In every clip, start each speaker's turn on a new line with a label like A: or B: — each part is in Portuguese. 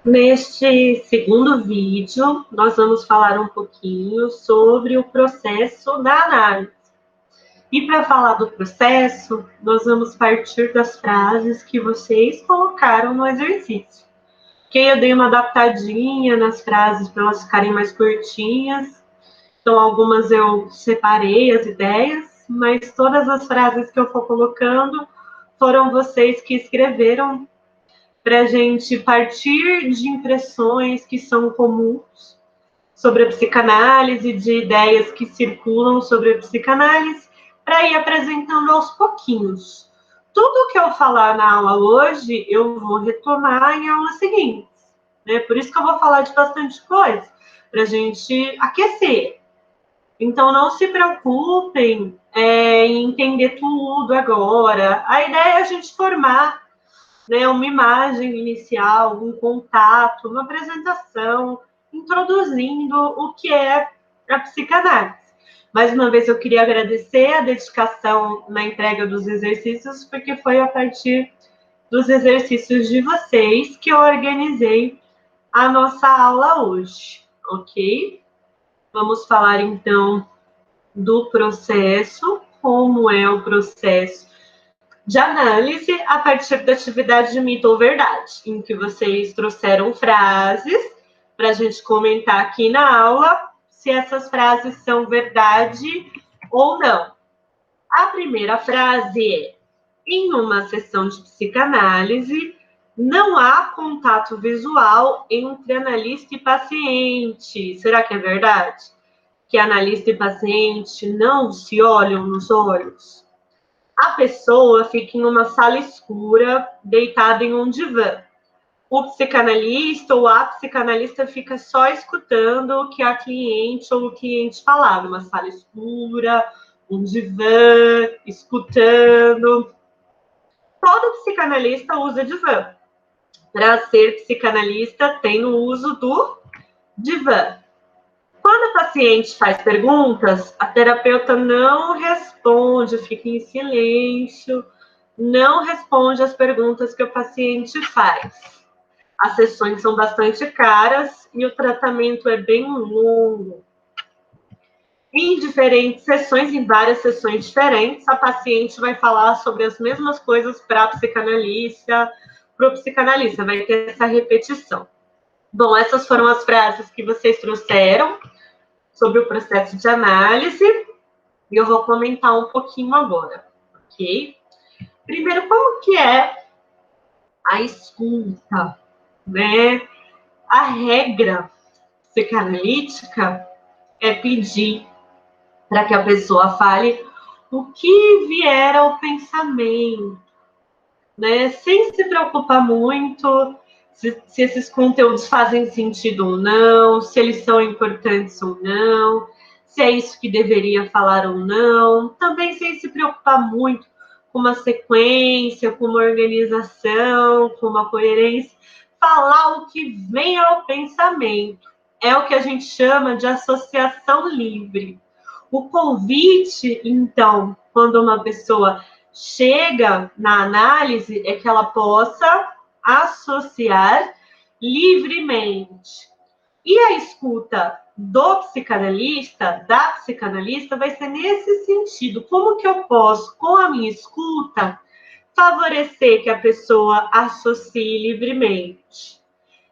A: Neste segundo vídeo, nós vamos falar um pouquinho sobre o processo da análise. E para falar do processo, nós vamos partir das frases que vocês colocaram no exercício. Que eu dei uma adaptadinha nas frases para elas ficarem mais curtinhas. Então, algumas eu separei as ideias, mas todas as frases que eu for colocando foram vocês que escreveram para a gente partir de impressões que são comuns sobre a psicanálise, de ideias que circulam sobre a psicanálise, para ir apresentando aos pouquinhos. Tudo que eu falar na aula hoje, eu vou retomar em aulas seguintes. Né? Por isso que eu vou falar de bastante coisa, para a gente aquecer. Então, não se preocupem em entender tudo agora. A ideia é a gente formar, né, uma imagem inicial, um contato, uma apresentação, introduzindo o que é a psicanálise. Mais uma vez, eu queria agradecer a dedicação na entrega dos exercícios, porque foi a partir dos exercícios de vocês que eu organizei a nossa aula hoje, ok? Vamos falar, então, do processo, como é o processo de análise a partir da atividade de mito ou verdade, em que vocês trouxeram frases para a gente comentar aqui na aula se essas frases são verdade ou não. A primeira frase é: em uma sessão de psicanálise, não há contato visual entre analista e paciente. Será que é verdade? Que analista e paciente não se olham nos olhos? A pessoa fica em uma sala escura, deitada em um divã. O psicanalista ou a psicanalista fica só escutando o que a cliente ou o cliente falar, numa sala escura, um divã, escutando. Todo psicanalista usa divã. Para ser psicanalista, tem o uso do divã. Quando o paciente faz perguntas, a terapeuta não responde, fica em silêncio, não responde as perguntas que o paciente faz. As sessões são bastante caras e o tratamento é bem longo. Em diferentes sessões, em várias sessões diferentes, a paciente vai falar sobre as mesmas coisas para a psicanalista, para o psicanalista, vai ter essa repetição. Bom, essas foram as frases que vocês trouxeram sobre o processo de análise, e eu vou comentar um pouquinho agora, ok? Primeiro, como que é a escuta, né? A regra psicanalítica é pedir para que a pessoa fale o que vier ao pensamento, né? Sem se preocupar muito se esses conteúdos fazem sentido ou não, se eles são importantes ou não, se é isso que deveria falar ou não. Também sem se preocupar muito com uma sequência, com uma organização, com uma coerência. Falar o que vem ao pensamento. É o que a gente chama de associação livre. O convite, então, quando uma pessoa chega na análise, é que ela possa associar livremente. E a escuta do psicanalista, da psicanalista, vai ser nesse sentido. Como que eu posso, com a minha escuta, favorecer que a pessoa associe livremente?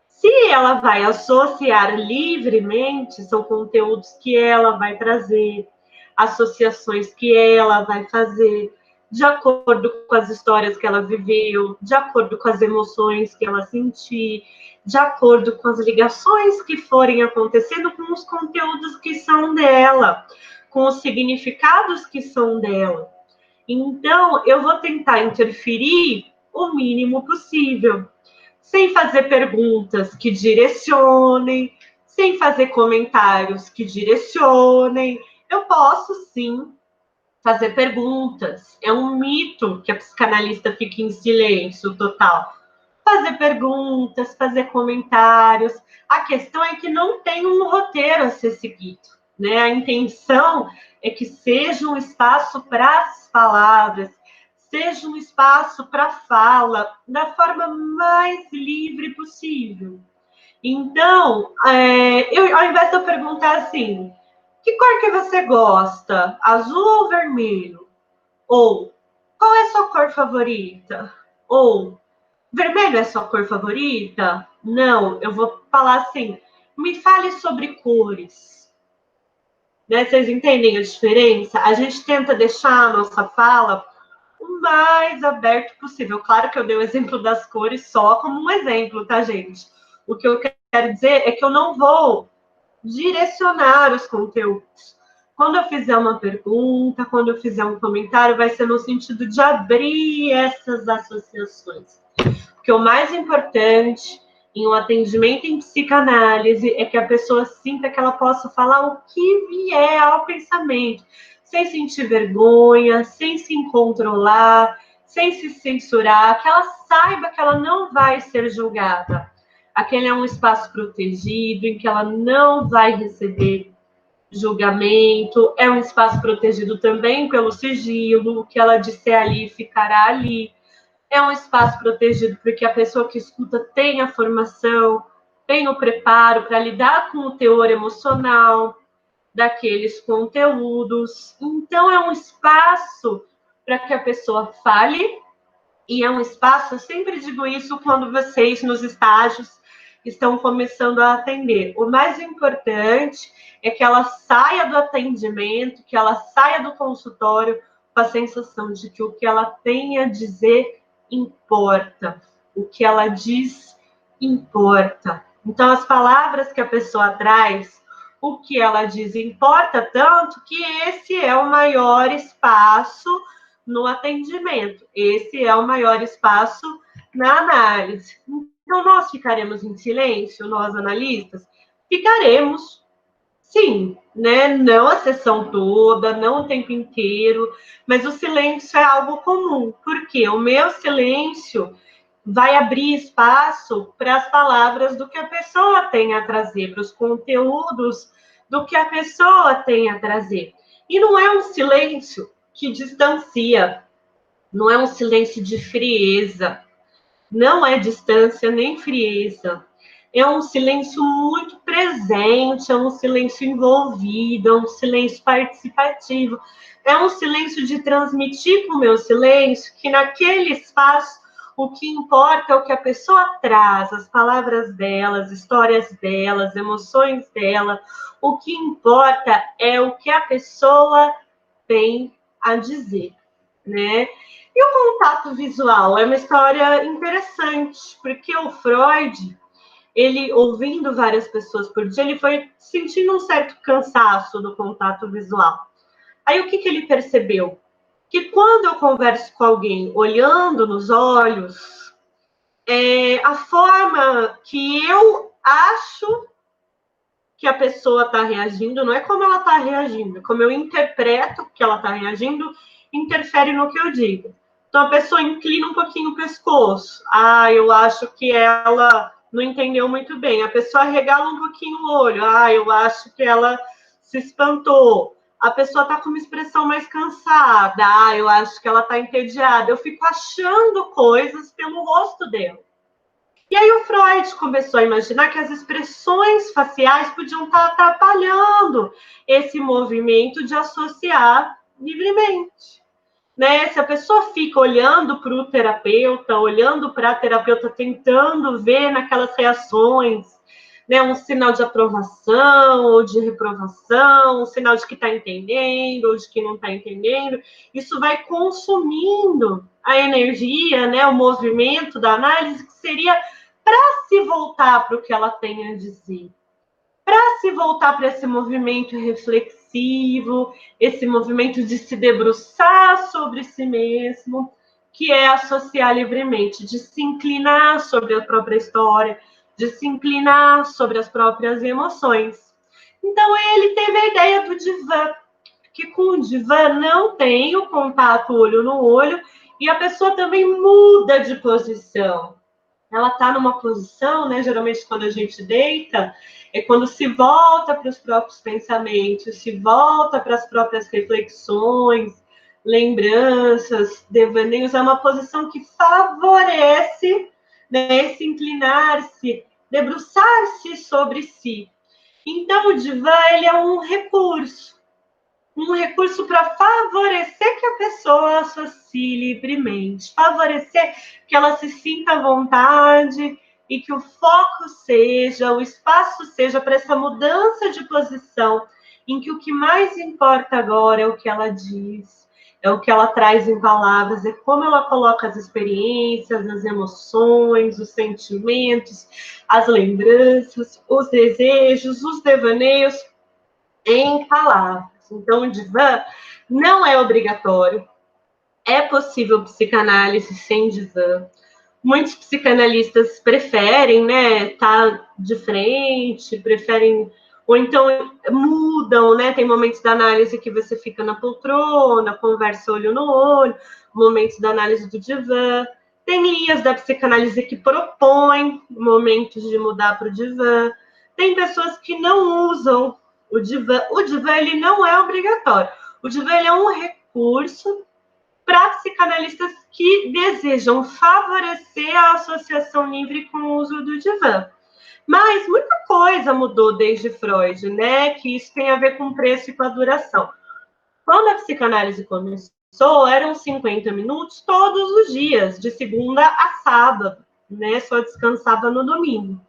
A: Se ela vai associar livremente, são conteúdos que ela vai trazer, associações que ela vai fazer, de acordo com as histórias que ela viveu, de acordo com as emoções que ela sentir, de acordo com as ligações que forem acontecendo com os conteúdos que são dela, com os significados que são dela. Então, eu vou tentar interferir o mínimo possível, sem fazer perguntas que direcionem, sem fazer comentários que direcionem. Eu posso, sim, fazer perguntas. É um mito que a psicanalista fique em silêncio total. Fazer perguntas, fazer comentários. A questão é que não tem um roteiro a ser seguido, né? A intenção é que seja um espaço para as palavras, seja um espaço para fala, da forma mais livre possível. Então, ao invés de eu perguntar assim, que cor que você gosta? Azul ou vermelho? Ou, qual é a sua cor favorita? Ou, vermelho é sua cor favorita? Não, eu vou falar assim, me fale sobre cores. Né? Vocês entendem a diferença? A gente tenta deixar a nossa fala o mais aberto possível. Claro que eu dei o exemplo das cores só como um exemplo, tá, gente? O que eu quero dizer é que eu não vou direcionar os conteúdos. Quando eu fizer uma pergunta, quando eu fizer um comentário, vai ser no sentido de abrir essas associações. Porque o mais importante em um atendimento em psicanálise é que a pessoa sinta que ela possa falar o que vier ao pensamento, sem sentir vergonha, sem se controlar, sem se censurar, que ela saiba que ela não vai ser julgada. Aquele é um espaço protegido em que ela não vai receber julgamento, é um espaço protegido também pelo sigilo, o que ela disser ali ficará ali. É um espaço protegido porque a pessoa que escuta tem a formação, tem o preparo para lidar com o teor emocional daqueles conteúdos. Então, é um espaço para que a pessoa fale, e é um espaço, eu sempre digo isso quando vocês nos estágios estão começando a atender. O mais importante é que ela saia do atendimento, que ela saia do consultório com a sensação de que o que ela tem a dizer importa. O que ela diz importa. Então, as palavras que a pessoa traz, o que ela diz importa tanto que esse é o maior espaço no atendimento. Esse é o maior espaço na análise. Então, nós ficaremos em silêncio, nós analistas? Ficaremos, sim, né? Não a sessão toda, não o tempo inteiro, mas o silêncio é algo comum, porque o meu silêncio vai abrir espaço para as palavras do que a pessoa tem a trazer, para os conteúdos do que a pessoa tem a trazer. E não é um silêncio que distancia, não é um silêncio de frieza, não é distância nem frieza. É um silêncio muito presente, é um silêncio envolvido, é um silêncio participativo, é um silêncio de transmitir para o meu silêncio que naquele espaço o que importa é o que a pessoa traz, as palavras dela, as histórias dela, as emoções dela. O que importa é o que a pessoa tem a dizer, né? E o contato visual é uma história interessante, porque o Freud, ele ouvindo várias pessoas por dia, ele foi sentindo um certo cansaço do contato visual. Aí o que ele percebeu? Que quando eu converso com alguém olhando nos olhos, a forma que eu acho que a pessoa está reagindo, não é como ela está reagindo, como eu interpreto que ela está reagindo, interfere no que eu digo. Então a pessoa inclina um pouquinho o pescoço. Ah, eu acho que ela não entendeu muito bem. A pessoa regala um pouquinho o olho. Ah, eu acho que ela se espantou. A pessoa está com uma expressão mais cansada. Ah, eu acho que ela está entediada. Eu fico achando coisas pelo rosto dela. E aí o Freud começou a imaginar que as expressões faciais podiam estar atrapalhando esse movimento de associar livremente. Né? Se a pessoa fica olhando para o terapeuta, olhando para a terapeuta, tentando ver naquelas reações, né, um sinal de aprovação ou de reprovação, um sinal de que está entendendo ou de que não está entendendo, isso vai consumindo a energia, né, o movimento da análise, que seria para se voltar para o que ela tem a dizer, para se voltar para esse movimento reflexivo, esse movimento de se debruçar sobre si mesmo, que é associar livremente, de se inclinar sobre a própria história, de se inclinar sobre as próprias emoções. Então, ele teve a ideia do divã, que com o divã não tem o contato olho no olho e a pessoa também muda de posição. Ela está numa posição, né? Geralmente quando a gente deita, é quando se volta para os próprios pensamentos, se volta para as próprias reflexões, lembranças, devaneios. É uma posição que favorece, né, esse inclinar-se debruçar-se sobre si. Então, o divã, ele é um recurso para favorecer que a pessoa associe livremente, favorecer que ela se sinta à vontade e que o foco seja, o espaço seja para essa mudança de posição, em que o que mais importa agora é o que ela diz, é o que ela traz em palavras, é como ela coloca as experiências, as emoções, os sentimentos, as lembranças, os desejos, os devaneios em palavras. Então, o divã não é obrigatório. É possível psicanálise sem divã. Muitos psicanalistas preferem, né, estar de frente, preferem, ou então mudam, né? Tem momentos da análise que você fica na poltrona, conversa olho no olho, momentos da análise do divã. Tem linhas da psicanálise que propõem momentos de mudar para o divã. Tem pessoas que não usam o divã. O divã, ele não é obrigatório. O divã, ele é um recurso para psicanalistas que desejam favorecer a associação livre com o uso do divã. Mas muita coisa mudou desde Freud, né? Que isso tem a ver com o preço e com a duração. Quando a psicanálise começou, eram 50 minutos todos os dias, de segunda a sábado, né? Só descansava no domingo.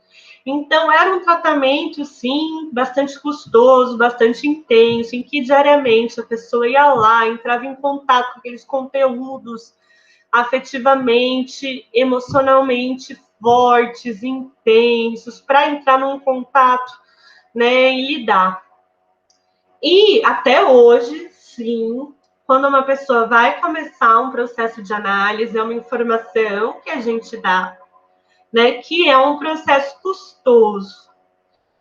A: Então, era um tratamento, sim, bastante custoso, bastante intenso, em que diariamente a pessoa ia lá, entrava em contato com aqueles conteúdos afetivamente, emocionalmente fortes, intensos, para entrar num contato, né, e lidar. E até hoje, sim, quando uma pessoa vai começar um processo de análise, é uma informação que a gente dá, né, que é um processo custoso.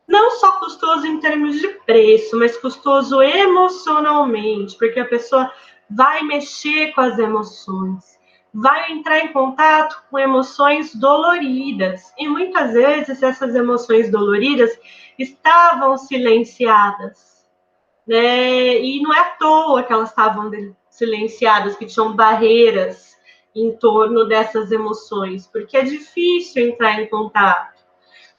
A: Não só custoso em termos de preço, mas custoso emocionalmente, porque a pessoa vai mexer com as emoções, vai entrar em contato com emoções doloridas. E muitas vezes essas emoções doloridas estavam silenciadas, né? E não é à toa que elas estavam silenciadas, que tinham barreiras em torno dessas emoções, porque é difícil entrar em contato.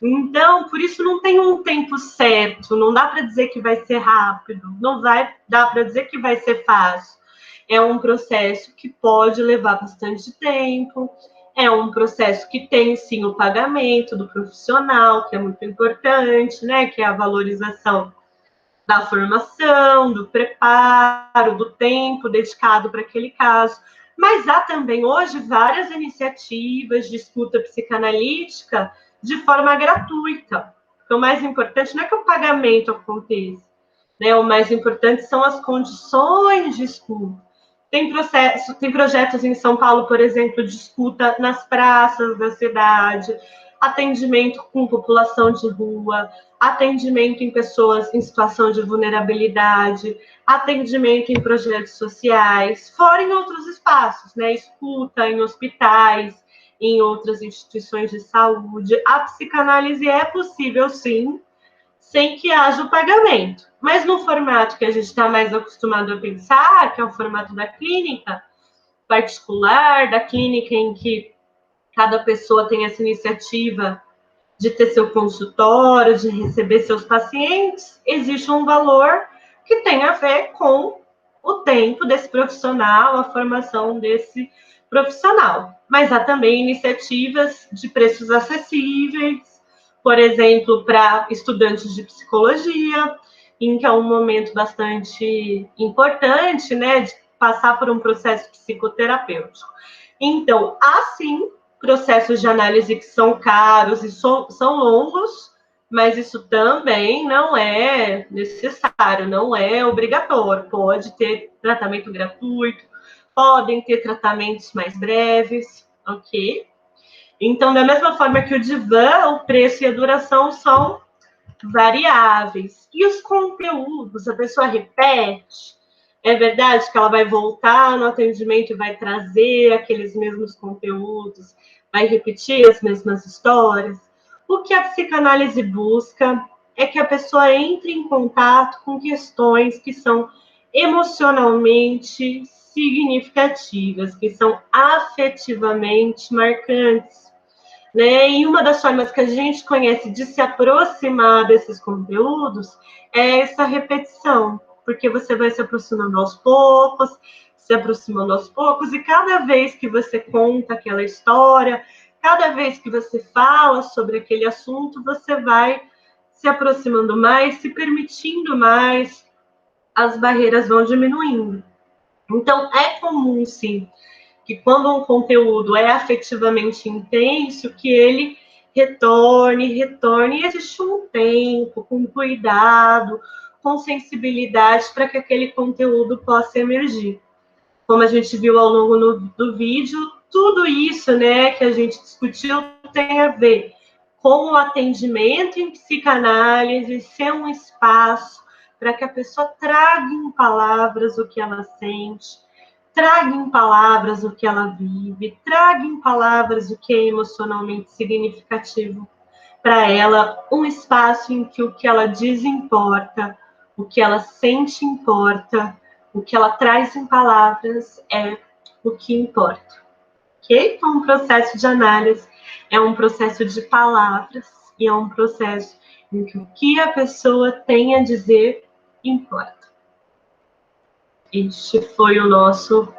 A: Então, por isso não tem um tempo certo, não dá para dizer que vai ser rápido, não vai dar para dizer que vai ser fácil. É um processo que pode levar bastante tempo, é um processo que tem sim o pagamento do profissional, que é muito importante, né? Que é a valorização da formação, do preparo, do tempo dedicado para aquele caso. Mas há também hoje várias iniciativas de escuta psicanalítica de forma gratuita. Então, o mais importante não é que o pagamento aconteça, né? O mais importante são as condições de escuta. Tem projetos em São Paulo, por exemplo, de escuta nas praças da cidade, atendimento com população de rua, atendimento em pessoas em situação de vulnerabilidade, atendimento em projetos sociais, fora em outros espaços, né? Escuta em hospitais, em outras instituições de saúde. A psicanálise é possível, sim, sem que haja o pagamento. Mas no formato que a gente está mais acostumado a pensar, que é o formato da clínica particular, da clínica em que cada pessoa tem essa iniciativa de ter seu consultório, de receber seus pacientes, existe um valor que tem a ver com o tempo desse profissional, a formação desse profissional. Mas há também iniciativas de preços acessíveis, por exemplo, para estudantes de psicologia, em que é um momento bastante importante, né, de passar por um processo psicoterapêutico. Então, há sim processos de análise que são caros e são longos, mas isso também não é necessário, não é obrigatório. Pode ter tratamento gratuito, podem ter tratamentos mais breves, ok? Então, da mesma forma que o divã, o preço e a duração são variáveis. E os conteúdos, a pessoa repete, é verdade que ela vai voltar no atendimento e vai trazer aqueles mesmos conteúdos, vai repetir as mesmas histórias. O que a psicanálise busca é que a pessoa entre em contato com questões que são emocionalmente significativas, que são afetivamente marcantes. né? E uma das formas que a gente conhece de se aproximar desses conteúdos é essa repetição, porque você vai se aproximando aos poucos, se aproximando aos poucos, e cada vez que você conta aquela história, cada vez que você fala sobre aquele assunto, você vai se aproximando mais, se permitindo mais, as barreiras vão diminuindo. Então, é comum, sim, que quando um conteúdo é afetivamente intenso, que ele retorne, e existe um tempo, com cuidado, com sensibilidade, para que aquele conteúdo possa emergir. Como a gente viu ao longo do vídeo, tudo isso, né, que a gente discutiu tem a ver com o atendimento em psicanálise, ser um espaço para que a pessoa traga em palavras o que ela sente, traga em palavras o que ela vive, traga em palavras o que é emocionalmente significativo para ela, um espaço em que o que ela diz importa, o que ela sente importa, o que ela traz em palavras é o que importa. Ok? Então, um processo de análise é um processo de palavras e é um processo em que o que a pessoa tem a dizer importa. Este foi o nosso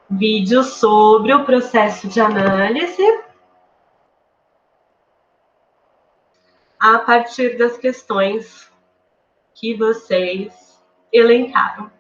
A: vídeo sobre o processo de análise a partir das questões que vocês elencaram.